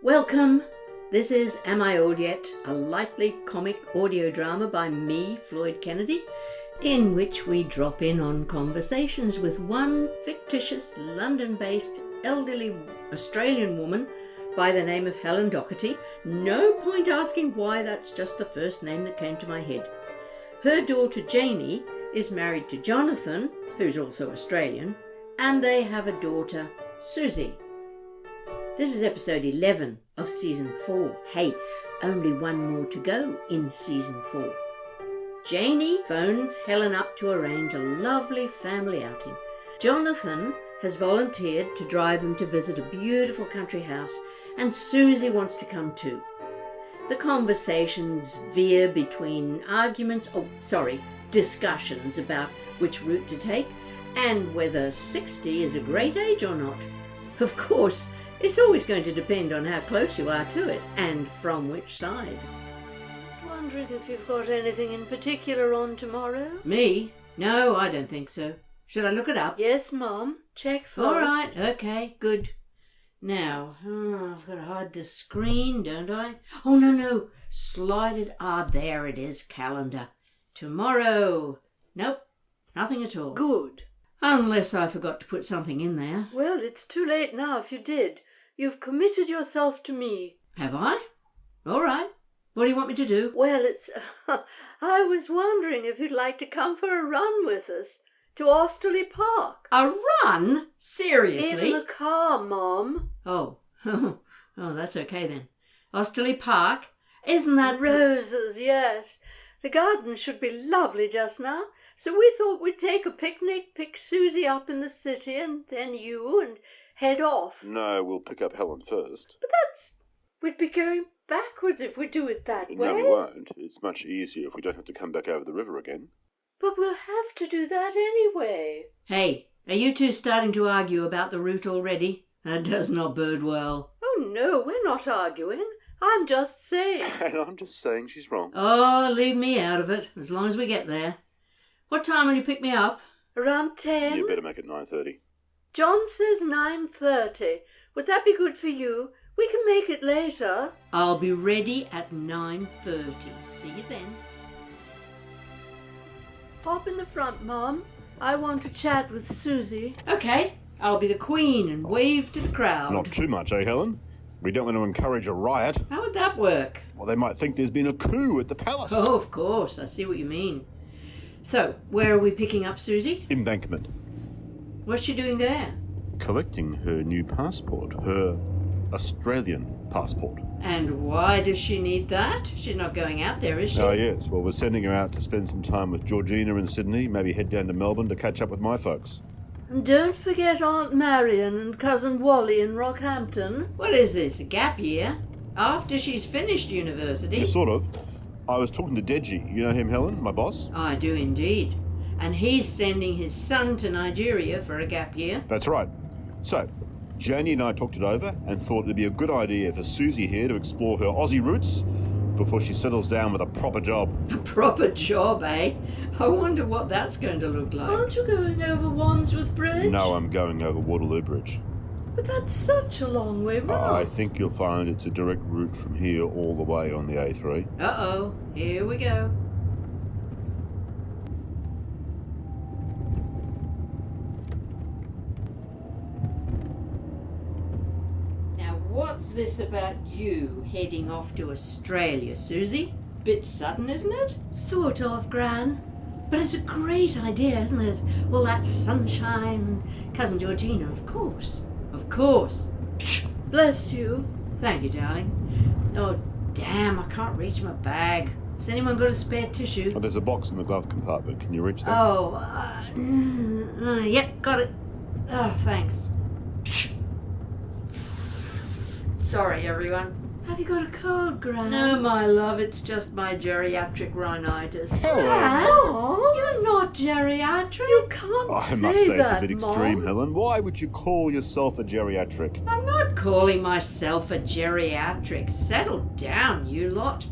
Welcome. This is Am I Old Yet? A lightly comic audio drama by me, Floyd Kennedy, in which we drop in on conversations with one fictitious London-based elderly Australian woman by the name of Helen Doherty. No point asking why, that's just the first name that came to my head. Her daughter Janey is married to Jonathon, who's also Australian, and they have a daughter, Susie. This is episode 11 of season 4. Hey, only one more to go in season 4. Janey phones Helen up to arrange a lovely family outing. Jonathon has volunteered to drive them to visit a beautiful country house, and Susie wants to come too. The conversations veer between discussions about which route to take and whether 60 is a great age or not. Of course, it's always going to depend on how close you are to it and from which side. Wondering if you've got anything in particular on tomorrow? Me? No, I don't think so. Should I look it up? Yes, Mum. Check first. All right, okay, good. Now, I've got to hide the screen, don't I? Oh, no. Slide it. There it is, calendar. Tomorrow. Nope, nothing at all. Good. Unless I forgot to put something in there. Well, it's too late now if you did. You've committed yourself to me. Have I? All right. What do you want me to do? Well, I was wondering if you'd like to come for a run with us to Aussie Park. A run? Seriously? In the car, Mum. Oh, that's okay then. Aussie Park? Isn't that... Roses, yes. The garden should be lovely just now. So we thought we'd take a picnic, pick Susie up in the city, and then you, and head off. No, we'll pick up Helen first. But we'd be going backwards if we do it that way. No, we won't. It's much easier if we don't have to come back over the river again. But we'll have to do that anyway. Hey, are you two starting to argue about the route already? That does not bode well. Oh, no, we're not arguing. I'm just saying. And I'm just saying she's wrong. Oh, leave me out of it, as long as we get there. What time will you pick me up? Around 10. You better make it 9:30. John says 9:30. Would that be good for you? We can make it later. I'll be ready at 9:30. See you then. Hop in the front, Mum. I want to chat with Susie. Okay, I'll be the queen and wave to the crowd. Not too much, eh, Helen? We don't want to encourage a riot. How would that work? Well, they might think there's been a coup at the palace. Oh, of course. I see what you mean. So, where are we picking up Susie? Embankment. What's she doing there? Collecting her new passport. Her Australian passport. And why does she need that? She's not going out there, is she? Oh, yes. Well, we're sending her out to spend some time with Georgina in Sydney, maybe head down to Melbourne to catch up with my folks. And don't forget Aunt Marion and Cousin Wally in Rockhampton. What is this, a gap year? After she's finished university? Yeah, sort of. I was talking to Deji. You know him, Helen, my boss? I do indeed. And he's sending his son to Nigeria for a gap year. That's right. So, Janey and I talked it over and thought it'd be a good idea for Susie here to explore her Aussie roots before she settles down with a proper job. A proper job, eh? I wonder what that's going to look like. Aren't you going over Wandsworth Bridge? No, I'm going over Waterloo Bridge. But that's such a long way round. I think you'll find it's a direct route from here all the way on the A3. Uh-oh, here we go. Now, what's this about you heading off to Australia, Susie? Bit sudden, isn't it? Sort of, Gran. But it's a great idea, isn't it? All that sunshine and Cousin Georgina, of course. Of course. Bless you. Thank you, darling. Oh, damn, I can't reach my bag. Has anyone got a spare tissue? Oh, there's a box in the glove compartment. Can you reach that? Oh, yep, got it. Oh, thanks. Sorry, everyone. Have you got a cold, Gran? No, my love, it's just my geriatric rhinitis. Mom, You're not geriatric. You can't I say must say that, it's a bit extreme, Mom. Helen. Why would you call yourself a geriatric? I'm not calling myself a geriatric. Settle down, you lot.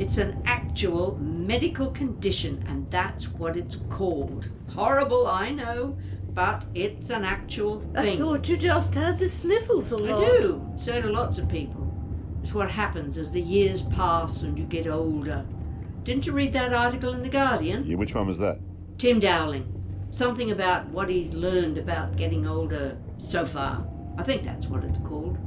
It's an actual medical condition, and that's what it's called. Horrible, I know, but it's an actual thing. I thought you just had the sniffles a lot. I do. So do lots of people. It's what happens as the years pass and you get older. Didn't you read that article in The Guardian? Yeah, which one was that? Tim Dowling. Something about what he's learned about getting older so far. I think that's what it's called.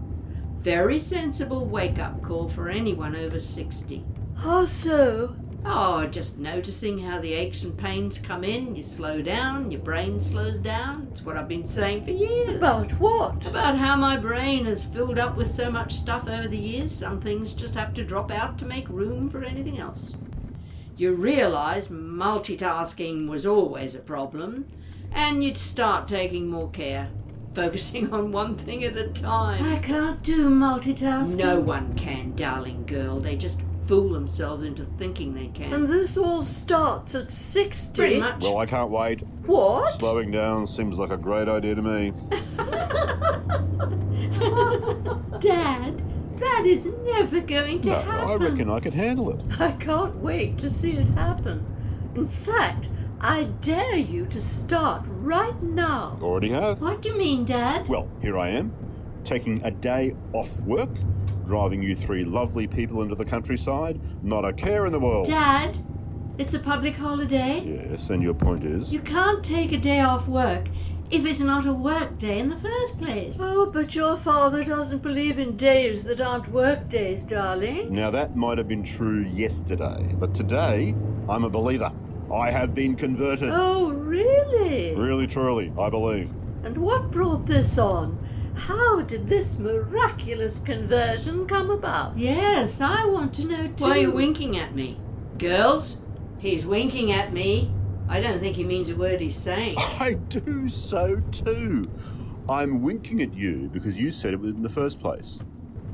Very sensible wake-up call for anyone over 60. How so? Oh, just noticing how the aches and pains come in, you slow down, your brain slows down. It's what I've been saying for years. About what? About how my brain has filled up with so much stuff over the years, some things just have to drop out to make room for anything else. You realise multitasking was always a problem, and you'd start taking more care, focusing on one thing at a time. I can't do multitasking. No one can, darling girl. They just fool themselves into thinking they can. And this all starts at 60? Pretty much. Well, I can't wait. What? Slowing down seems like a great idea to me. Dad, that is never going to happen. I reckon I could handle it. I can't wait to see it happen. In fact, I dare you to start right now. Already have. What do you mean, Dad? Well, here I am, taking a day off work, driving you three lovely people into the countryside, not a care in the world. Dad, it's a public holiday. Yes, and your point is? You can't take a day off work if it's not a work day in the first place. Oh, but your father doesn't believe in days that aren't work days, darling. Now that might have been true yesterday, but today I'm a believer. I have been converted. Oh, really? Really, truly, I believe. And what brought this on? How did this miraculous conversion come about? Yes, I want to know too. Why are you winking at me? Girls, he's winking at me. I don't think he means a word he's saying. I do so too. I'm winking at you because you said it in the first place.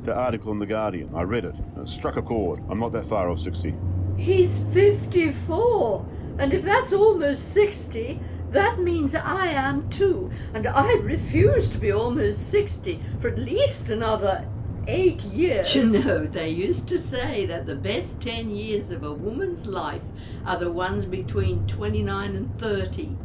The article in The Guardian, I read it. It struck a chord. I'm not that far off 60. He's 54. And if that's almost 60, that means I am too. And I refuse to be almost 60 for at least another 8 years. You know, they used to say that the best 10 years of a woman's life are the ones between 29 and 30.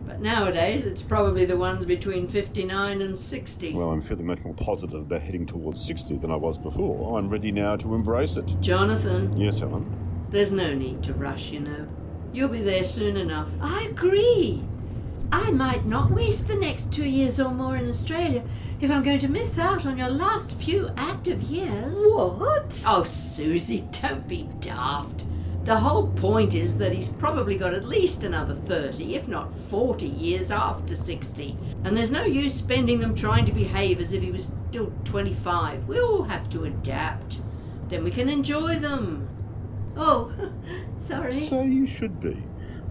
But nowadays, it's probably the ones between 59 and 60. Well, I'm feeling much more positive about heading towards 60 than I was before. I'm ready now to embrace it. Jonathan. Yes, Helen? There's no need to rush, you know. You'll be there soon enough. I agree. I might not waste the next 2 years or more in Australia if I'm going to miss out on your last few active years. What? Oh, Susie, don't be daft. The whole point is that he's probably got at least another 30, if not 40 years after 60. And there's no use spending them trying to behave as if he was still 25. We all have to adapt. Then we can enjoy them. Oh, sorry. So you should be.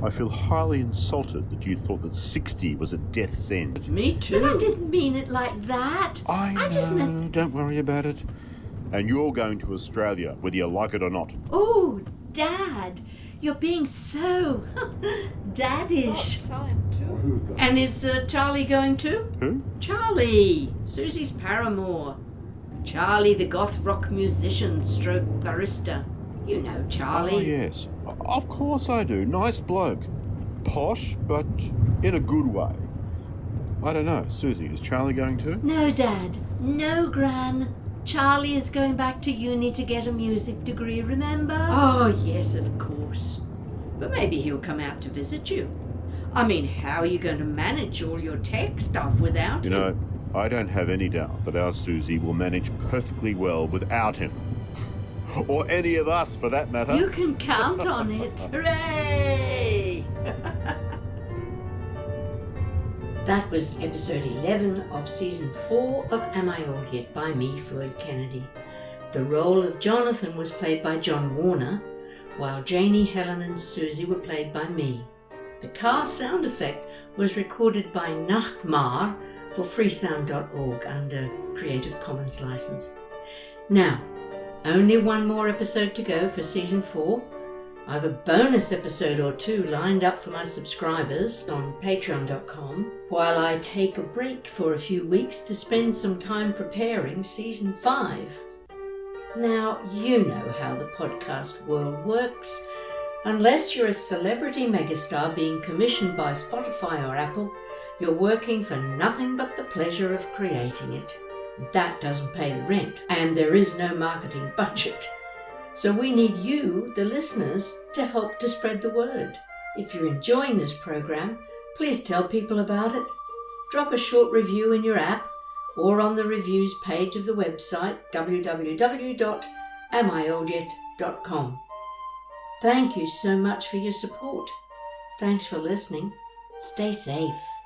I feel highly insulted that you thought that 60 was a death's end. Me too. But I didn't mean it like that. I know, just meant... don't worry about it. And you're going to Australia, whether you like it or not. Oh, Dad, you're being so daddish. Time too. And is Charlie going too? Who? Charlie, Susie's paramour. Charlie, the goth rock musician stroke barista. You know Charlie. Oh, yes. Of course I do. Nice bloke. Posh, but in a good way. I don't know. Susie, is Charlie going too? No, Dad. No, Gran. Charlie is going back to uni to get a music degree, remember? Oh, yes, of course. But maybe he'll come out to visit you. I mean, how are you going to manage all your tech stuff without him? You know, I don't have any doubt that our Susie will manage perfectly well without him. Or any of us, for that matter. You can count on it. Hooray! That was episode 11 of season 4 of Am I Old Yet by me, Floyd Kennedy. The role of Jonathon was played by John Warner, while Janey, Helen and Susie were played by me. The car sound effect was recorded by Nachtmar for freesound.org under Creative Commons license. Now, only one more episode to go for season 4. I have a bonus episode or 2 lined up for my subscribers on patreon.com, while I take a break for a few weeks to spend some time preparing season 5. Now, you know how the podcast world works. Unless you're a celebrity megastar being commissioned by Spotify or Apple, you're working for nothing but the pleasure of creating it. That doesn't pay the rent, and there is no marketing budget. So we need you, the listeners, to help to spread the word. If you're enjoying this program, please tell people about it. Drop a short review in your app or on the reviews page of the website www.amioldYet.com. Thank you so much for your support. Thanks for listening. Stay safe.